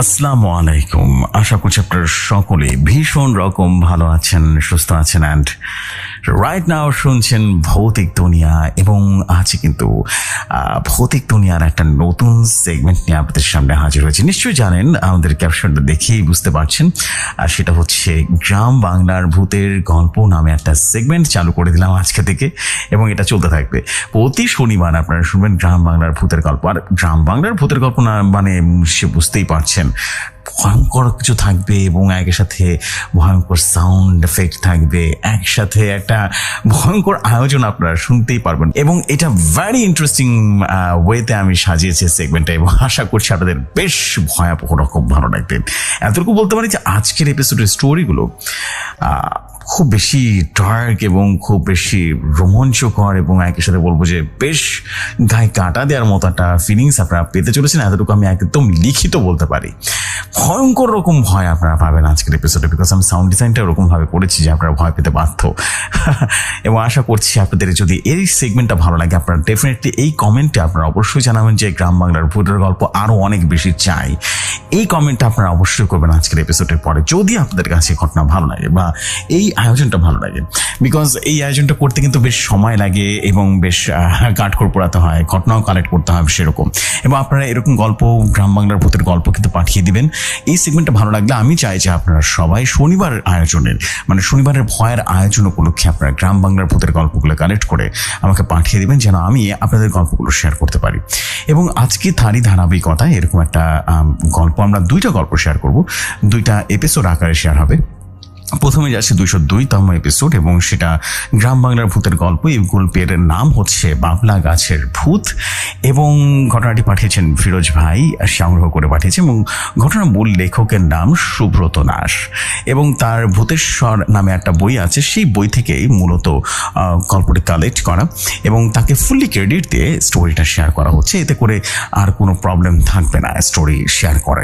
আসসালামু আলাইকুম। আশা করছি আপনারা সকলে ভীষণ রকম ভালো আছেন, সুস্থ আছেন অ্যান্ড রাইট নাও শুনছেন ভৌতিক দুনিয়া। এবং আজকে কিন্তু ভৌতিক দুনিয়ার একটা নতুন সেগমেন্ট নিয়ে আপনাদের সামনে হাজির হয়েছে। নিশ্চয়ই জানেন, আমাদের ক্যাপশনটা দেখেই বুঝতে পারছেন, আর সেটা হচ্ছে গ্রাম বাংলার ভূতের গল্প নামে একটা সেগমেন্ট চালু করে দিলাম আজকে থেকে, এবং এটা চলতে থাকবে প্রতি শনিবার। আপনারা শুনবেন গ্রাম বাংলার ভূতের গল্প। আর গ্রাম বাংলার ভূতের গল্প না মানে সে বুঝতেই পারছেন, ভয়ঙ্কর কিছু থাকবে এবং একই সাথে ভয়ঙ্কর সাউন্ড এফেক্ট থাকবে, একসাথে একটা ভয়ঙ্কর আয়োজন আপনারা শুনতেই পারবেন। এবং এটা ভেরি ইন্টারেস্টিং ওয়েতে আমি সাজিয়েছি সেগমেন্টটা, এবং আশা করছি আপনাদের বেশ ভয়াবহ রকম ভালো লাগবে। এতটুকু বলতে পারি যে আজকের এপিসোডের স্টোরিগুলো খুব বেশি ডার্ক এবং খুব বেশি রোমাঞ্চকর, এবং একই সাথে বলবো যে বেশ গায়ে কাটা দেওয়ার মতো একটা ফিলিংস আপনারা পেতে চলেছেন। এতটুকু আমি একদম লিখিত বলতে পারি। ভয়ঙ্কর রকম ভয় আপনারা পাবেন আজকের এপিসোডে, বিকজ আমি সাউন্ড ডিজাইনটা ওরকমভাবে করেছি যে আপনারা ভয় পেতে বাধ্য। এবং আশা করছি আপনাদের যদি এই সেগমেন্টটা ভালো লাগে, আপনারা ডেফিনেটলি এই কমেন্টে আপনারা অবশ্যই জানাবেন যে গ্রাম বাংলার ভূতের গল্প আরও অনেক বেশি চাই। এই কমেন্টটা আপনারা অবশ্যই করবেন আজকের এপিসোডের পরে, যদি আপনাদের কাছে ঘটনা ভালো লাগে বা এই আয়োজনটা ভালো লাগে। বিকজ এই আয়োজনটা করতে কিন্তু বেশ সময় লাগে এবং বেশ কাঠখড় পোড়াতে হয়, ঘটনাও কালেক্ট করতে হয় সেরকম। এবং আপনারা এরকম গল্প, গ্রাম বাংলার ভূতের গল্প কিন্তু পাঠিয়ে দিবেন। এই সেগমেন্টটা ভালো লাগলে আমি চাই যে আপনারা সবাই শনিবার আয়োজনের মানে শনিবারের ভয়ের আয়োজন উপলক্ষে আপনারা গ্রাম বাংলার ভূতের গল্পগুলো কালেক্ট করে আমাকে পাঠিয়ে দিবেন, যেন আমি আপনাদের গল্পগুলো শেয়ার করতে পারি। এবং আজকে তারই ধারাবাহিকতা এরকম একটা গল্প, আমরা দুইটা গল্প শেয়ার করব, দুইটা এপিসোড আকারে শেয়ার হবে। প্রথমে যাচ্ছে 202তম এপিসোড, এবং সেটা গ্রাম বাংলার ভূতের গল্প। এই গল্পের নাম হচ্ছে বাবলা গাছের ভূত, এবং ঘটনাটি পাঠিয়েছেন ফিরোজ ভাই, সংগ্রহ করে পাঠিয়েছে। এবং ঘটনার মূল লেখকের নাম সুব্রত দাস, এবং তার ভূতেশ্বর নামে একটা বই আছে, সেই বই থেকেই মূলত গল্পটি কালেক্ট করা, এবং তাকে ফুললি ক্রেডিট দিয়ে স্টোরিটা শেয়ার করা হচ্ছে। এতে করে আর কোনো প্রবলেম থাকবে না স্টোরি শেয়ার করা।